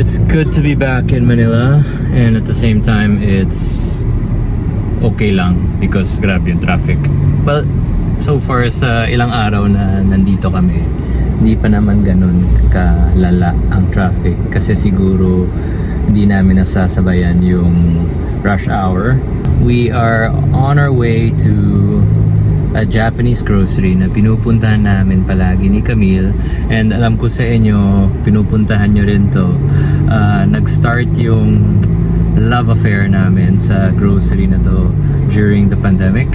It's good to be back in Manila, and at the same time it's okay lang because grabe yung traffic. Well, so far sa ilang araw na nandito kami, hindi pa naman ganun kalala ang traffic kasi siguro hindi namin nasasabayan yung rush hour. We are on our way to a Japanese grocery na pinupuntahan namin palagi ni Camille, and alam ko sa inyo pinupuntahan nyo rin to. Nag-start yung love affair namin sa grocery na to during the pandemic.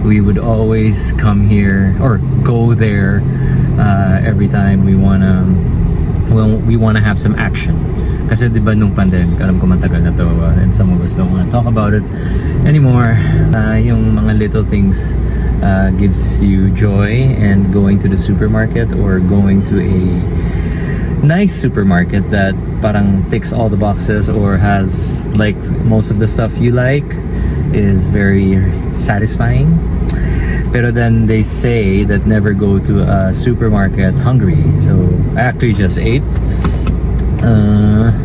We would always come here or go there every time we wanna have some action. Kasi diba nung pandemic, alam ko matagal na to, and some of us don't want to talk about it anymore. Yung mga little things gives you joy, and going to the supermarket or going to a nice supermarket that parang ticks all the boxes or has like most of the stuff you like is very satisfying. Pero then they say that never go to a supermarket hungry. So I actually just ate.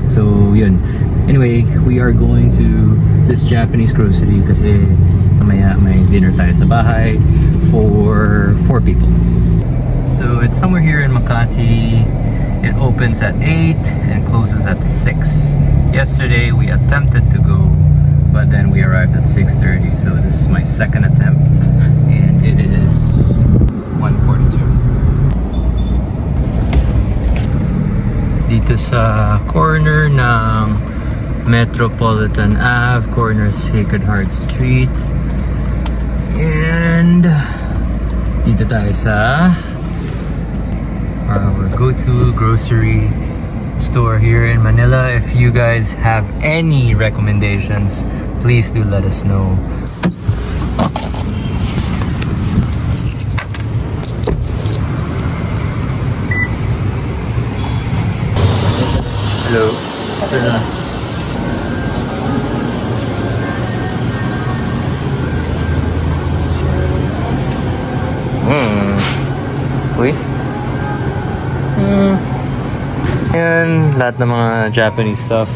So yun. Anyway, we are going to this Japanese grocery kasi mamaya may dinner tayo sa bahay for 4 people. So it's somewhere here in Makati. It opens at 8 and closes at 6. Yesterday we attempted to go, but then we arrived at 6:30. So this is my second attempt, and it is 1:42. Dito sa corner ng Metropolitan Ave, corner Sacred Heart Street. And dito tayo sa our go-to grocery store here in Manila. If you guys have any recommendations, please do let us know. Hello. Uy. Yan, lahat ng mga Japanese stuff.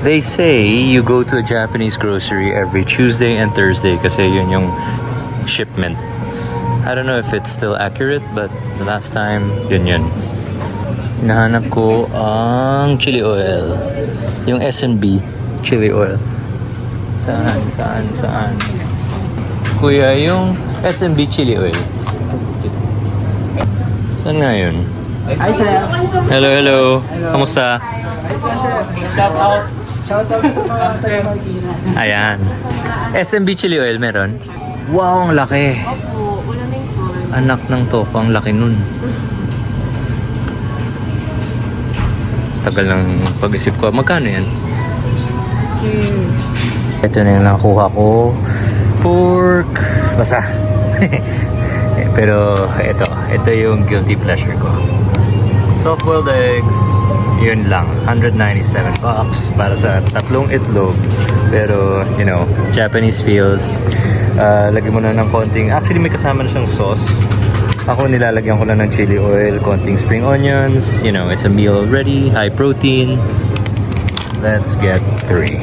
They say you go to a Japanese grocery every Tuesday and Thursday kasi yun yung shipment. I don't know if it's still accurate, but the last time, yun. Hinahanap ko ang chili oil. Yung S&B chili oil. Saan? Kuya, yung S&B chili oil. Saan nga yun? Hi, sir. Hello. Kamusta? Shout out sa mga taga Marikina. Ayan. S&B chili oil meron? Wow, ang laki. Opo, wala na yung source. Anak ng tofu, ang laki nun. Tagal ng pag-isip ko. Magkano yan? Ito na yung nakuha ko. Pork. Basta. Pero ito yung guilty pleasure ko. Soft-boiled eggs, yun lang, 197 bucks para sa 3 itlog. Pero, you know, Japanese feels. Lagyan mo na ng konting, actually may kasama na siyang sauce. Ako nilalagyan ko lang ng chili oil, konting spring onions. You know, it's a meal already, high protein. Let's get 3.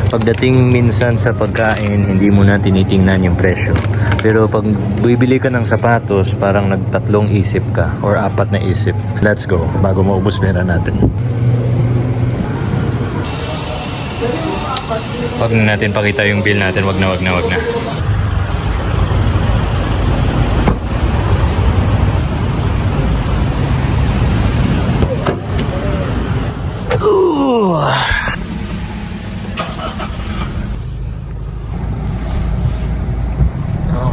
Pagdating minsan sa pagkain, hindi mo na tinitingnan yung presyo. Pero pag bibili ka ng sapatos, parang nagtatlong isip ka or 4 na isip. Let's go, bago maubos pera natin. Pag natin pakita yung bill natin, wag na.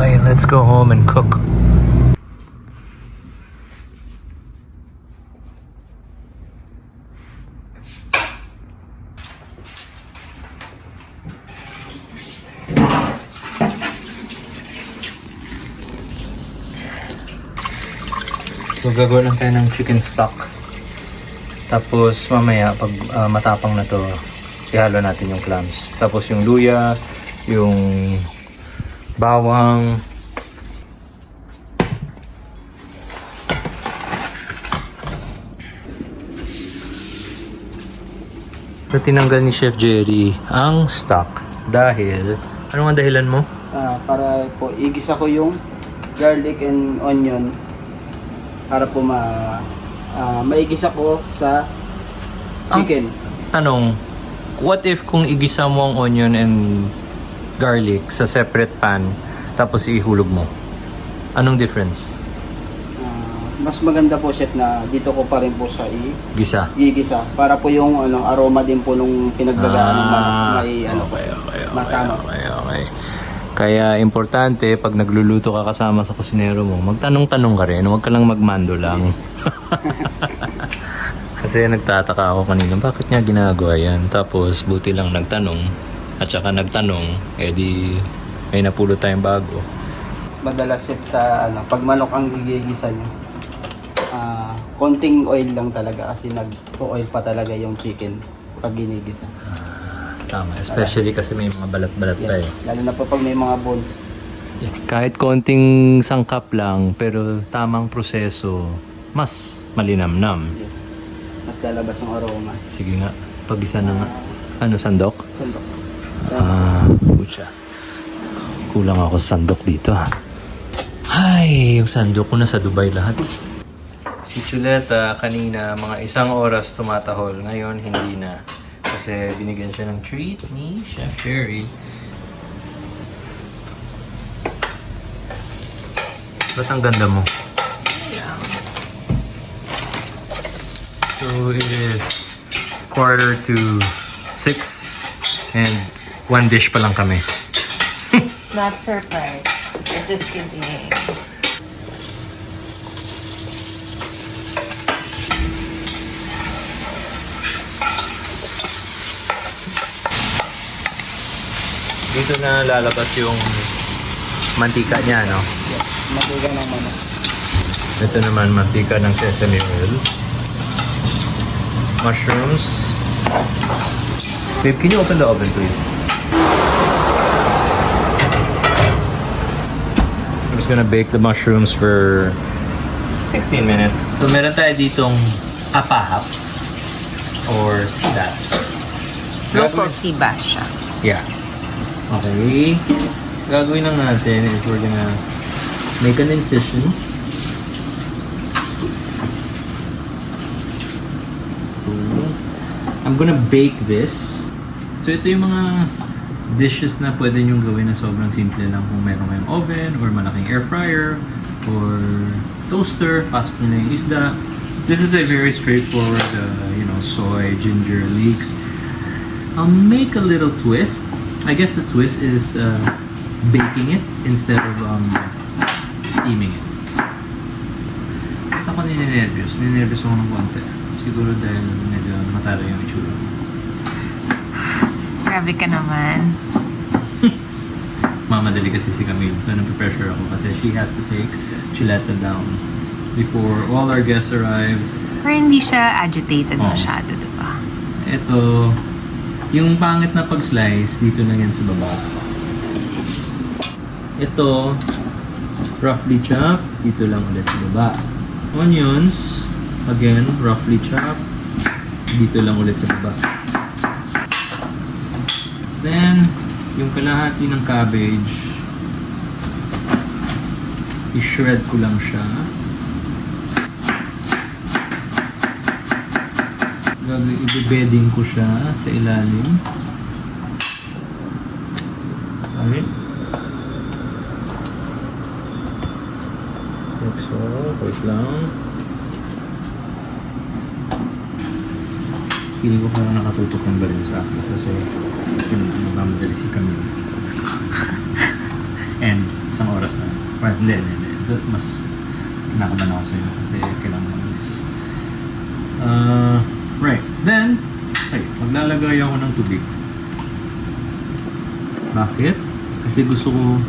Okay, let's go home and cook. So gagawin lang tayo ng chicken stock. Tapos mamaya pag matapang na to, ihalo natin yung clams. Tapos yung luya, yung bawang, So, tinanggal ni Chef Jerry ang stock dahil... Ano ang dahilan mo? Para po igisa ko yung garlic and onion para po maigisa ko sa chicken. Tanong, what if kung igisa mo ang onion and garlic sa separate pan tapos ihulog mo? Anong difference? Mas maganda po chef na dito ko pa rin po siya Gisa? igisa para po yung aroma din po nung pinagbagaan ng manok may masama. Okay. Kaya importante pag nagluluto ka kasama sa kusinero mo, magtanong-tanong ka rin, huwag ka lang magmando lang. Kasi nagtataka ako kanina, bakit niya ginagawa yan? Tapos buti lang nagtanong at saka nagtanong, edi may napulot tayong bago. Mas madalas chef sa pag manok ang gigisa niyo. Konting oil lang talaga kasi nag-oil pa talaga yung chicken pag ginigisa. Tama, especially kasi may mga balat-balat pa eh. Yes, lalo na po pag may mga bones. Kahit konting sangkap lang, pero tamang proseso, mas malinamnam. Yes. Mas lalabas yung aroma. Sige nga, pag-isa na nga. Ano, sandok? Sandok. Pucha. Kulang ako sa sandok dito. Ay, yung sandok ko na sa Dubai lahat. Si Chuleta kanina mga 1 oras tumatahol. Ngayon hindi na. Kasi binigyan siya ng treat ni Chef Jerry. Ba't ang ganda mo? So it is 5:45 and 1 dish pa lang kami. Not surprised. We're just kidding. Dito na lalabas yung mantika niya, no? Yes. Matiga ng manok. Ito naman, mantika ng sesame oil. Mushrooms. Babe, can you open the oven, please? I'm just gonna bake the mushrooms for 16 minutes. So, meron tayo ditong apahap or sibas. Local sea bass siya. Yeah. Okay. Gagawin lang natin is we're gonna make an incision. I'm gonna bake this. So ito yung mga dishes na pwede nyong gawin na sobrang simple lang kung meron kayong oven or malaking air fryer or toaster, pasok nyo na yung isda. This is a very straightforward, soy, ginger, leeks. I'll make a little twist. I guess the twist is baking it instead of steaming it. At ako ninenervyos. Ninenervyos ako ng konti. Siguro dahil medyo matalo yung itsura. Grabe ka naman. Mamadali kasi si Camille. So nape-pressure ako kasi she has to take Chuleta down before all our guests arrive. Pero hindi siya agitated Oh. masyado, diba? Ito, yung pangit na pag-slice, dito lang yan sa baba. Ito, roughly chop, dito lang ulit sa baba. Onions, again, roughly chop, dito lang ulit sa baba. Then, yung kalahati ng cabbage, i-shred ko lang siya. I-bedding ko siya sa ilalim. Okay. Like so. Wait lang. Feeling ko parang nakatutok ng balon sa akin kasi nagmamadali si Camille. And isang oras na. Well, hindi. Mas nakaban ako sa'yo kasi kailangan mo this. Right. Then, maglalagay ako ng tubig. Bakit? Kasi gusto ko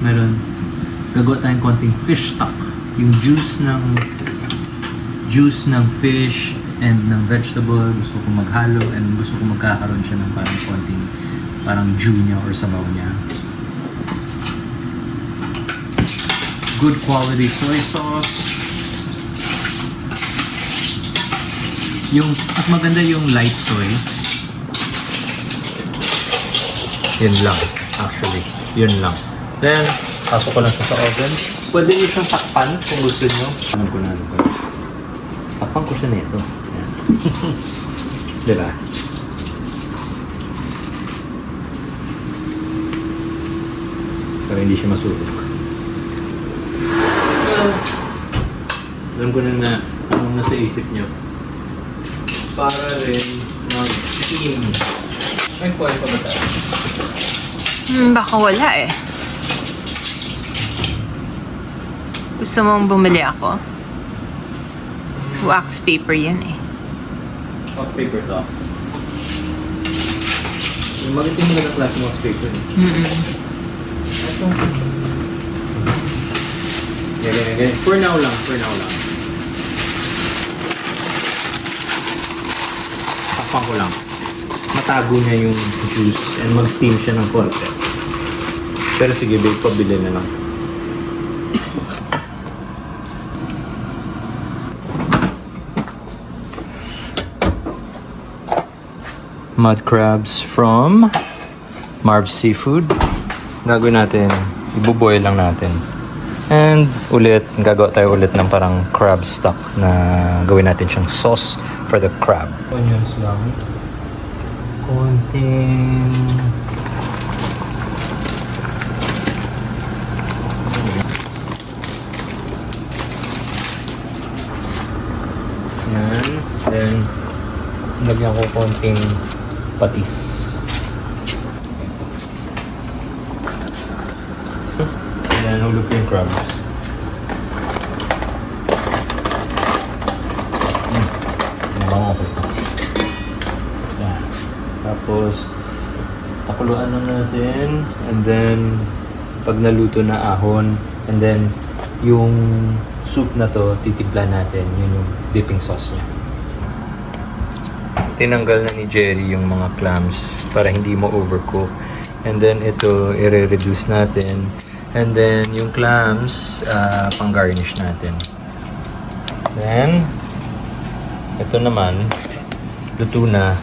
gagawa tayong konting fish stock. Yung juice ng fish and ng vegetable, gusto ko maghalo and gusto ko magkakaroon siya ng parang konting dew niya or sabaw niya. Good quality soy sauce. Mas maganda yung light soy. Yun lang, actually. Yun lang. Then, pasok ko lang siya sa oven. Pwede nyo siyang takpan kung gusto nyo. Alam ko na. Takpan ko siya nito. Yan. Diba? Para hindi siya masunog. Alam ko na anong nasa isip nyo. Para rin mag-steam. May foil pa ba tayo? Baka wala eh. Gusto mong bumili ako? Wax paper yan eh. Wax paper to. Magitin mo na ng klase wax paper. Ganyan. For now lang. Takpan ko lang. Matago niya yung juice and mag-steam siya ng konti. Pero sige, babe, pabili na lang. Mud crabs from Marv's Seafood. Gagawin natin, ibuboil lang natin. And gagawa tayo ulit ng parang crab stock na gawin natin siyang sauce for the crab. Onions lang. Konting... Yan. Then, lagyan ko konting patis. Then, hulog ko yung crabs. Mabango ko ito. Yan. Tapos, takuluan lang natin. And then, pag naluto na ahon, and then, yung soup na to, titimpla natin. Yun yung dipping sauce niya. Tinanggal na ni Jerry yung mga clams para hindi mo overcook. And then, ito, i-reduce natin. And then, yung clams, pang-garnish natin. Then, ito naman, luto na.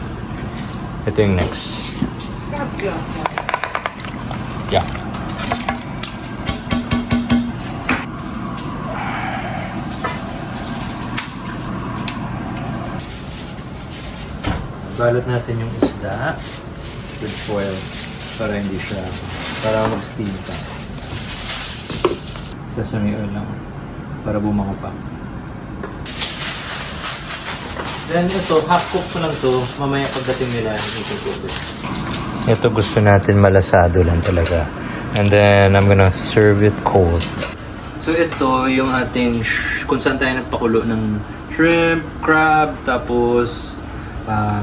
Ito yung next. Yeah. Balot natin yung isda with foil para hindi siya, para mag-steam pa. Sesame oil lang para bumango pa. Then ito, half cook ko lang to. Mamaya pagdating nila, ito. Ito gusto natin malasado lang talaga. And then I'm gonna serve it cold. So ito yung ating kung saan tayo nagpakulo ng shrimp, crab, tapos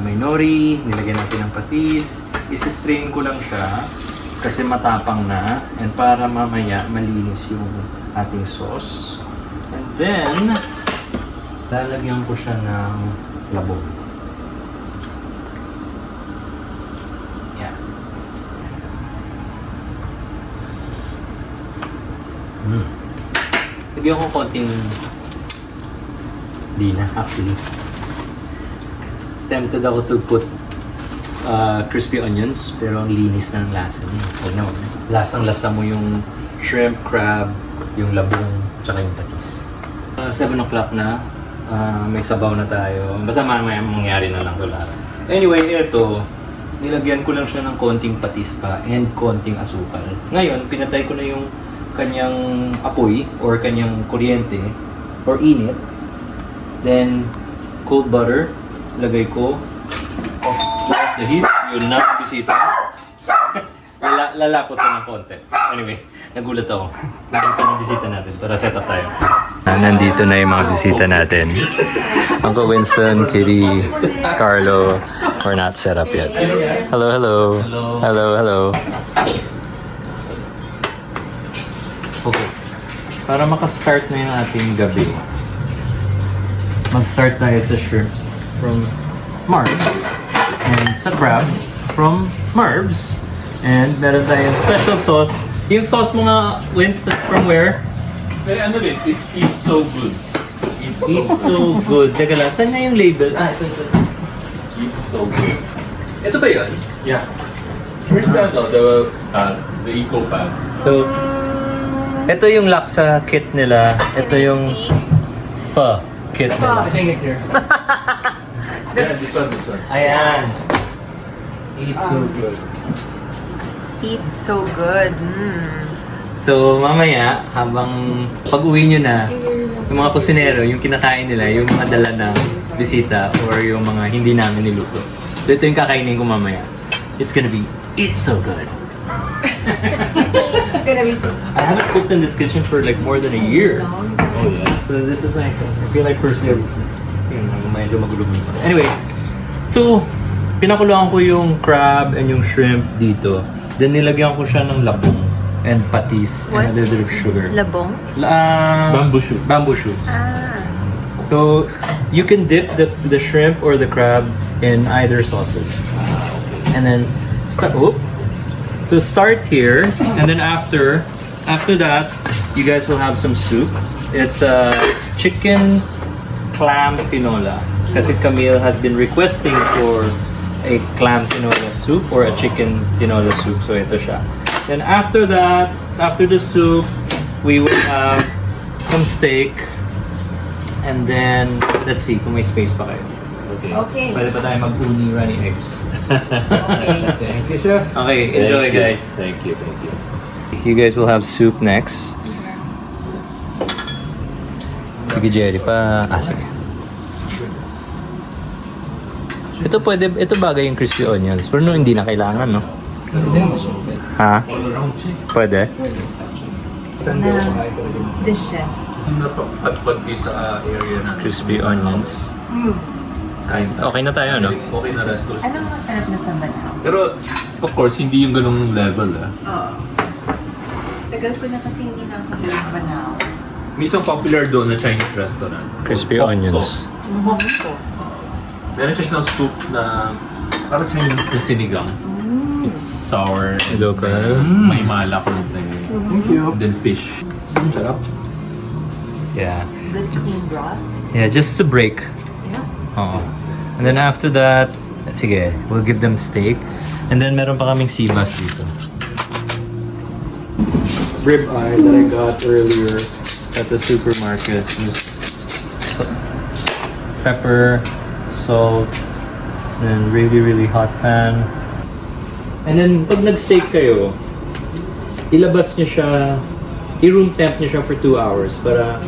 may nori, nilagyan natin ng patis. Isi-strain ko lang siya kasi matapang na and para mamaya malinis yung ating sauce. And then lalagyan ko siya ng labong. Yan. Lagyan ko konting di na actually. Tempted ako to put crispy onions pero ang linis na ng lasa niya. Huwag na. Lasang-lasa mo yung shrimp, crab, yung labong, tsaka yung patis. 7 o'clock na. May sabaw na tayo. Basta mamaya mangyari na lang ito lahat. Anyway, ito, nilagyan ko lang siya ng konting patis pa and konting asukal. Ngayon, pinatay ko na yung kanyang apoy or kanyang kuryente or init. Then, cold butter. Lagay ko off the heat. Yun na, bisita. Lalapot ko ng konti. Anyway, nagulat ako. Nandito ng bisita natin para set up tayo. Nandito na yung mga bisita natin. Uncle Winston, Kitty, Carlo, we're not set up yet. Hello, hello. Hello, hello. Okay. Para makastart na yung ating gabi, mag-start tayo sa shrimp from Marv's and sa crab from Marv's. And meron tayong special sauce. Yung sauce mo nga, Winston, from where? Ano rin, it's so good. It's so good. Teka lang, saan na yung label? Ito. It's so good. Ito ba yun? Yeah. Where's that? The eco pad. So, ito yung laksa kit nila. Ito yung pho kit nila. I think it's here. Yeah, this one. Ayan. It's so good. It's so good. So, mamaya, habang pag-uwi nyo na, yung mga kusinero, yung kinakain nila, yung mga dala ng bisita or yung mga hindi namin niluto. So, ito yung kakainin ko mamaya. It's so good. It's gonna be so I haven't cooked in this kitchen for like more than a year. Oh yeah. So this is like, I feel like first day, medyo magulo. Anyway, so pinakuluan ko yung crab and yung shrimp dito. Then nilagyan ko siya ng labong and patis and a little bit of sugar. labong. Bamboo shoot. Bamboo shoots. So you can dip the shrimp or the crab in either sauces. And then start here, and then after that, you guys will have some soup. It's a chicken clam tinola. Kasi Camille has been requesting for a clam tinola soup or a chicken tinola soup. So ito siya. Then after that, after the soup, we will have some steak. And then, let's see kung may space pa kayo. Okay. Pwede pa tayo mag-uni runny eggs. Thank you, chef. Okay, enjoy guys. Thank you. You guys will have soup next. Sige Jerry pa. Sige. Ito bagay yung crispy onions. Pero no, hindi na kailangan, no? Hindi naman siya. Ha? Pwede? The chef. Napapagpag sa area na Crispy onions. kind. Okay na tayo, no? Okay na restaurant. Anong masarap na sambanaw? Pero, of course, hindi yung ganung level Oo. Tagal ko na kasi hindi na ako nagbanaw. May isang popular doon na Chinese restaurant. Crispy onions. Meron siya isang soup na parang Chinese na sinigang. It's sour and Local. may malak konti. Thank you. And then fish. Sarap. Yeah. Good clean broth. Yeah, just to break. Yeah. Oo. And then after that, sige, we'll give them steak. And then meron pa kaming sibas dito. Rib eye that I got earlier at the supermarket. Just pepper, salt, and really, really hot pan. And then pag nag-steak kayo, ilabas niyo siya, i-room temp niyo siya for 2 hours para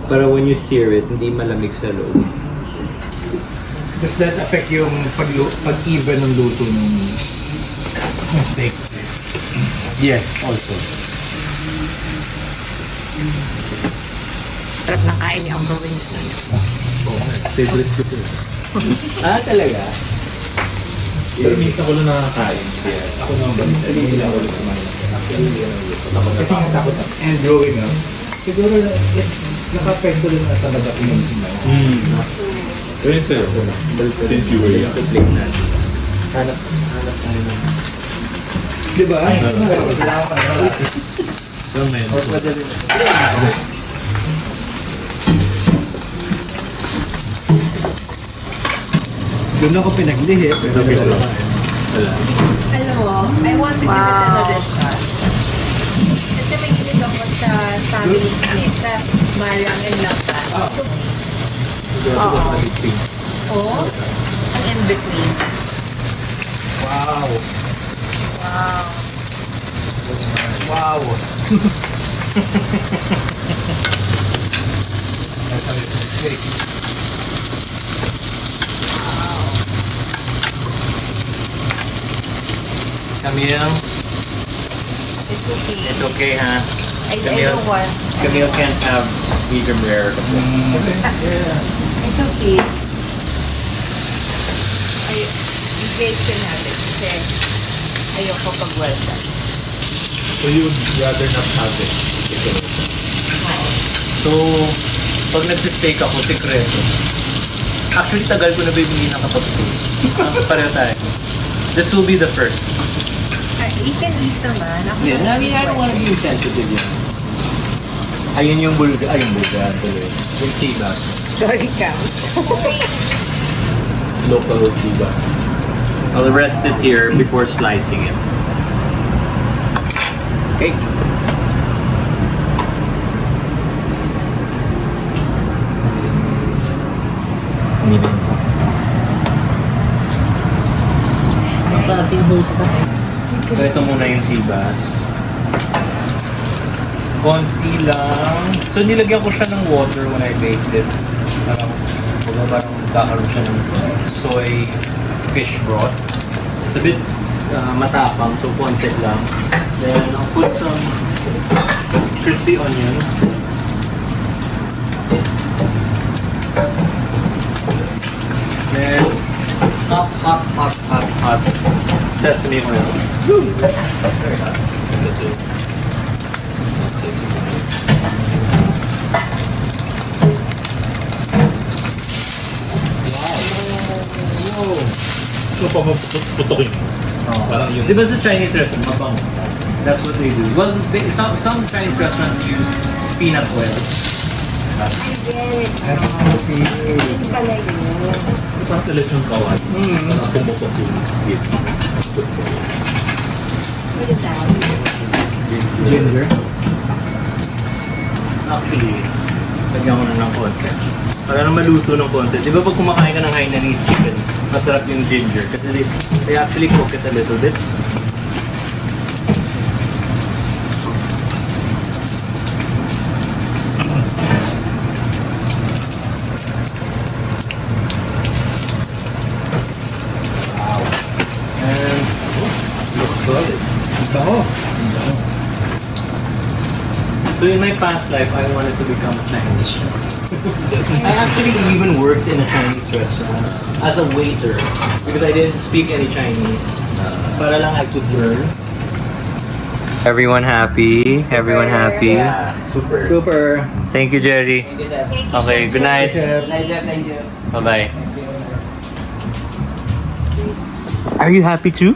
when you sear it, hindi malamig sa loob. Does that affect yung pag-even ng luto ng steak? Yes, also. Sarap ng kain ni Uncle Winston. Favorite ko ito. Talaga? Pero minsan ko lang nakakain. Kaya ako naman ba? Hindi ako lang kumain. Kasi nga takot ako. And growing up, siguro naka-apekto rin na talaga kung yung kumain. Pero yun sa'yo, since you were young. Hanap tayo ng... Di ba? Lang ngayon. Or pwede rin. Doon ako pinaglihi, pero Alam mo, I want to give it another shot. Kasi may hilig ako sa family snake, sa malang and laksan. Oo. Ang in-between. wow. Wow. Wow. That's how it's steak. Camille, It's okay. it's okay, ha? I don't want. Camille can't have medium rare kasi. It's okay. You guys can have it kasi ayoko pag well done. So you would rather not have it. So, pag nag-steak ako, sikreto. Actually, tagal ko na ba yung hindi nakapag-steak? Pareho tayo. This will be the first. You can eat naman. Ako Yeah, I mean, I don't want to be insensitive yun. Ayun yung bulga. Ay, yung bulga. Tuloy. Yung sibas. Sorry ka. Local sibas. I'll rest it here before slicing it. Okay. Hindi ba? Ang klaseng host pa. So ito muna yung sibas. Konti lang. So nilagyan ko siya ng water when I baked it. Parang magkakaroon siya ng soy fish broth. It's a bit matapang, so konti lang. Then I'll put some crispy onions. Then hot sesame oil. Very hot. So, papuputokin mo. Parang yun. Di ba sa Chinese restaurant, mabang? That's what they do. Well, some Chinese restaurants use peanut oil. I get it. Yun pala yun. Parang sa lechon kawad. Parang pumutok yung skin. What is that? Ginger. Actually, lagyan ko na ng konti. Para na maluto ng konti. Di ba pag kumakain ka ng Hainanese chicken, masarap yung ginger. Kasi they actually cook it a little bit. And Looks solid. Ito. so in my past life, I wanted to become a Chinese chef. I actually even worked in a Chinese restaurant as a waiter because I didn't speak any Chinese. Para lang I could learn. Everyone happy? Everyone happy? Yeah, super. Super. Thank you, Jerry. Thank you, Okay, good night. Chef. Thank you. Bye-bye. Are you happy too?